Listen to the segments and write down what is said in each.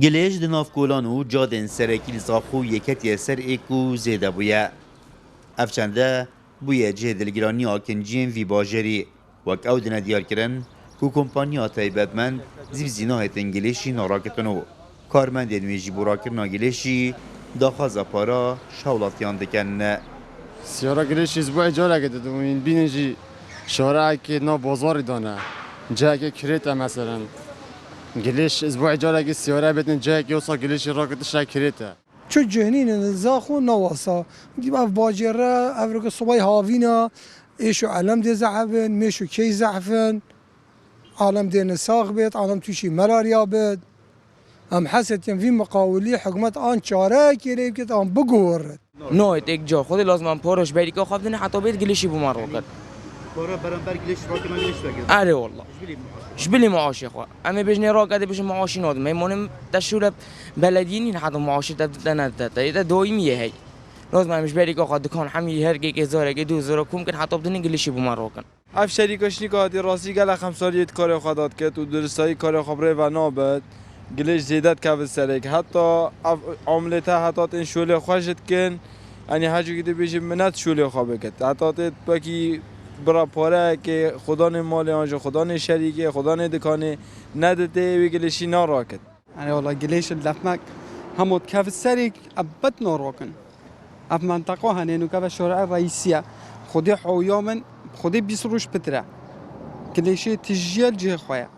گلیش د نافکولان و جادن سرکی لزاخو یکت سر ایکو زیده بویه. افچنده بویه جه دلگرانی آکنجین وی باجری وک او دنه دیار کرن که کمپانیا تایبتمند زیب زیناه تنگلیشی ناراکتنو. کارمند نویجی براکرنا گلیشی داخازا پارا شاولاتیان دکن. سیارا گلیش اسبوع جاره که دادم این بینجی شارع که نا بازاری دانه جایی که کریته مثلا گلیش اسبوع جاره که سیارا بدن جایی که اصلا گلیش راکتش را کریته چو جهنین نزاخو نواسا دیب اف باجره افرق صبای هاوینا ایشو علم دی زعفن میشو کی زعفن عالم دی نساق بيت عالم توشي ملاريا بيت هم حست في مقاولي حكومت آن چاره كيريب كت آن بگورد نويت اك جا خودي لازم من پارش بيريكا خافتني حتى بيت گليشي بمار وكد پارا برانبر گلیش راکنا گلیش بگید. اره والله شبلي معاش يا اخوان اما بيجني راقد بيش معاشي ناد ميمونم تشوره بلديين حتى معاشي تبدنا ده دائميه هي لازم مش بيريكا خد دكان حمي هرگي كزاره كي 2000 ممكن حتى بدني گليشي بمار وكد اف شریکش نیکاتی راستی گل خمسالیت کار خدات کرد و درستایی کار خبره و نابد گلیش زیادت که سرک حتی عملته حتی این شوله خوشت کن یعنی هرچی که بیشی منت شوله خوابه کرد حتی باکی برا پاره که خدا نه مال آنجا خدا نه شریکه خدا نه دکانه نداده و گلیشی ناراکت يعني والله قليش اللفمك هموت كاف السريك أبد نوروكن أف منطقة هنينو كاف الشوارع الرئيسية خدي حويومن خدي بيسروش بترع قليشي تجيل جه خويا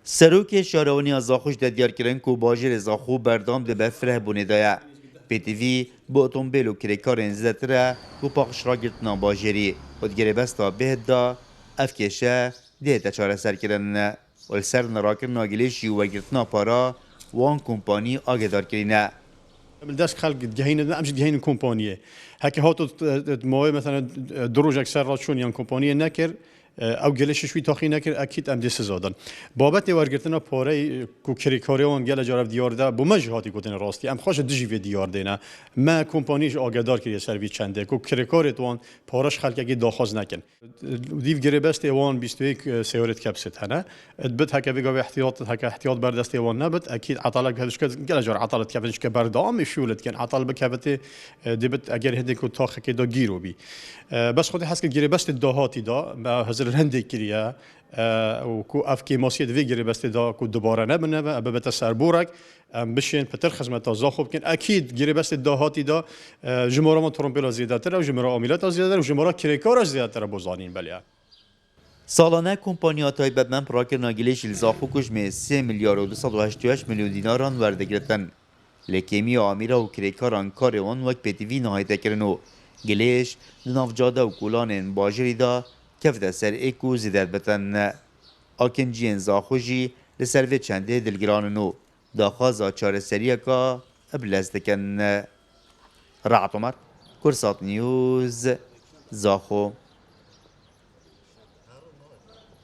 سروک شارونی زاخوش د دیار کرن کو باجر زاخو بردام د بفره بونه دایا. پی تی وی با اتومبیل و کریکار انزدتره کو پاخش را گرتنا باجری و دگره بستا بهد دا افکشه دیتا چاره سر کرن و سر نراکر ناگلیشی و گرتنا پارا وان کمپانی آگدار کرینه. من دست خلق جهين امشي جهين كومبانيه هكا هاتو موي مثلا دروج اكثر راشون يعني كومبانيه نكر او گلش شوي تاخي نكر اكيد ام دس زادن بابت ورگرتنا پاره کو کریکاریون گل جارب دیار ده بو مجهاتی گوتن راستی ام خوش دجی وی دیار دینه ما کمپانیش آگدار کری سروی چنده کو کریکارت وان پارش خلق اگه داخواز نکن دیو گریبست وان 21 سیارت کپست هنه ادبت هکا بگا احتیاط بردست وان نبت اكيد عطالك هذش گل جار عطالت كابنش كبردام شولت كان عطال بكابت دبت اگر هدي کو تاخ كده گیرو بی بس خودی هست که گریبست دهاتی دا با هزار هندی کریه و کو افکی ماسیت وی گریبست دا کو دوباره نبنه و ابد سربورک بشین پتر خدمت زاخوب کن اكيد گریبست دهاتی دا جمهور ما ترومبیلا زیاده تر و جمهور عاملات زیاده تر و جمهور کریکارش زیاده تر بزانین بله سالانه کمپانیا تایبتمند پراکر ناگلیش الزاخو کشمه 3 میلیارد و 288 میلیون دیناران ورده گرتن. لکیمی آمیرا و کریکاران کاروان وک پی تی وی نهایت کرنو گلیش نافجاده و کولان باجری دا کفته سر ایکو زیدت بتن. آکنجین زاخوشی لسروی چنده دلگراننو داخازا چاره سریه که ابلزدکن. رعت عمر کرسات نیوز زاخو